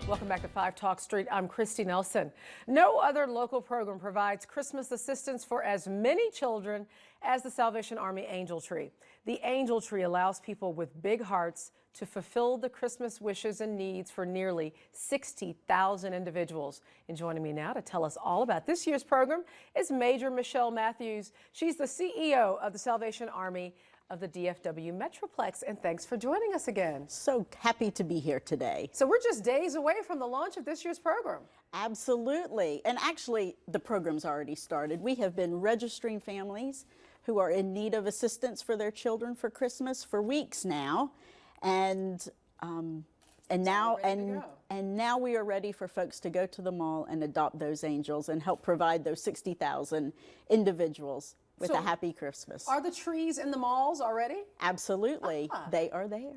Welcome back to 5 Talk Street. I'm Christy Nelson. No other local program provides Christmas assistance for as many children as the Salvation Army Angel Tree. The Angel Tree allows people with big hearts to fulfill the Christmas wishes and needs for nearly 60,000 individuals. And joining me now to tell us all about this year's program is Major Michelle Matthews. She's the CEO of the Salvation Army of the DFW Metroplex, and thanks for joining us again. So happy to be here today. So we're just days away from the launch of this year's program. Absolutely, and actually the program's already started. We have been registering families who are in need of assistance for their children for Christmas for weeks now, and now we are ready for folks to go to the mall and adopt those angels and help provide those 60,000 individuals with a happy Christmas. Are the trees in the malls already? Absolutely. They are there.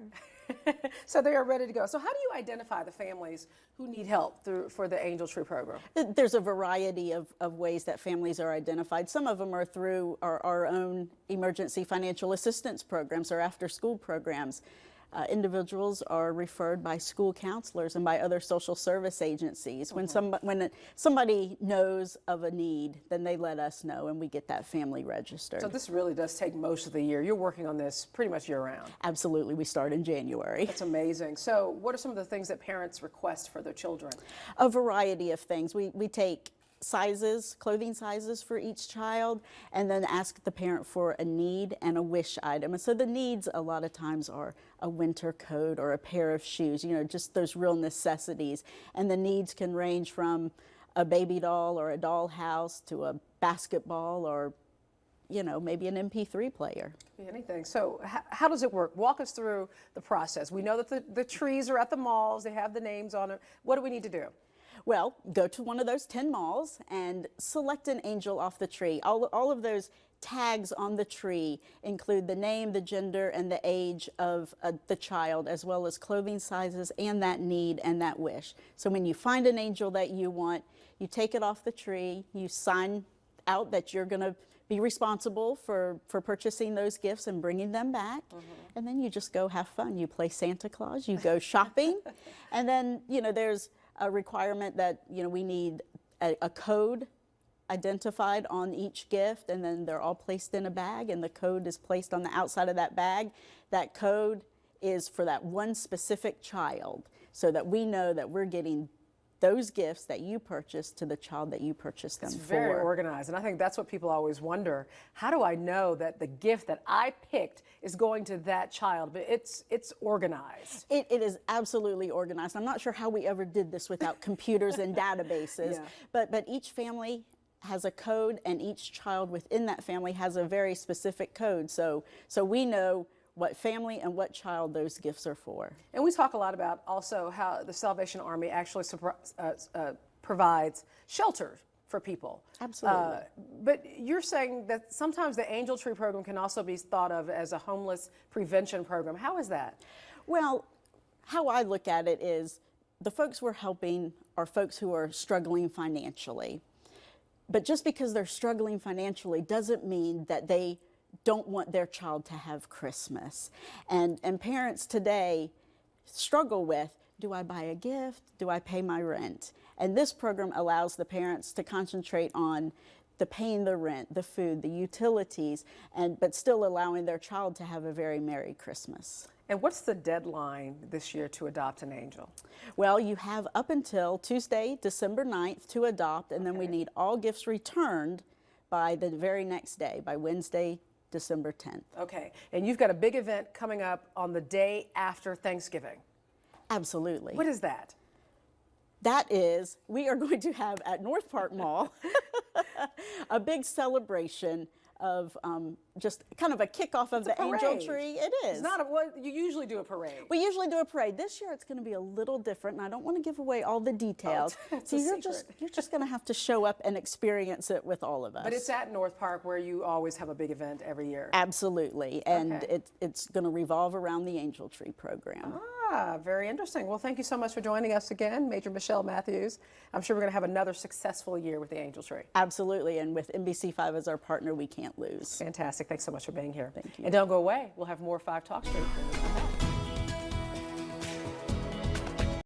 So they are ready to go. So how do you identify the families who need help for the Angel Tree program? There's a variety of ways that families are identified. Some of them are through our own emergency financial assistance programs or after-school programs. Individuals are referred by school counselors and by other social service agencies. When somebody knows of a need, then they let us know and we get that family registered. So this really does take most of the year. You're working on this pretty much year-round. Absolutely. We start in January. That's amazing. So what are some of the things that parents request for their children? A variety of things. We take sizes, clothing sizes for each child, and then ask the parent for a need and a wish item. And so the needs a lot of times are a winter coat or a pair of shoes, you know, just those real necessities. And the needs can range from a baby doll or a dollhouse to a basketball or, you know, maybe an MP3 player. Anything. So how does it work? Walk us through the process. We know that the trees are at the malls. They have the names on them. What do we need to do? Well, go to one of those 10 malls and select an angel off the tree. All of those tags on the tree include the name, the gender, and the age of the child, as well as clothing sizes and that need and that wish. So when you find an angel that you want, you take it off the tree, you sign out that you're going to be responsible for purchasing those gifts and bringing them back, and then you just go have fun. You play Santa Claus, you go shopping, and then, you know, there's a requirement that, you know, we need a code identified on each gift, and then they're all placed in a bag, and the code is placed on the outside of that bag. That code is for that one specific child, so that we know that we're getting those gifts that you purchased to the child that you purchased them for. It's very organized, and I think that's what people always wonder. How do I know that the gift that I picked is going to that child? But it's organized. It is absolutely organized. I'm not sure how we ever did this without computers and databases, but each family has a code, and each child within that family has a very specific code. So we know what family and what child those gifts are for. And we talk a lot about also how the Salvation Army actually provides shelter for people. Absolutely. But you're saying that sometimes the Angel Tree program can also be thought of as a homeless prevention program. How is that? Well, how I look at it is the folks we're helping are folks who are struggling financially. But just because they're struggling financially doesn't mean that they don't want their child to have Christmas. And parents today struggle with, do I buy a gift? Do I pay my rent? And this program allows the parents to concentrate on paying the rent, the food, the utilities, but still allowing their child to have a very Merry Christmas. And what's the deadline this year to adopt an angel? Well, you have up until Tuesday, December 9th to adopt, and then we need all gifts returned by the very next day, by Wednesday, December 10th. Okay, and you've got a big event coming up on the day after Thanksgiving. Absolutely. What is that? That is, we are going to have at North Park Mall a big celebration of just kind of a kickoff of the Angel Tree. It is. It's not well, you usually do a parade. We usually do a parade. This year it's going to be a little different, and I don't want to give away all the details. So you're just going to have to show up and experience it with all of us. But it's at North Park, where you always have a big event every year. Absolutely, and it's going to revolve around the Angel Tree program. Very interesting. Well, thank you so much for joining us again, Major Michelle Matthews. I'm sure we're going to have another successful year with the Angel Tree. Absolutely, and with NBC5 as our partner, we can't lose. Fantastic. Thanks so much for being here. Thank you. And don't go away. We'll have more 5 Talk Street.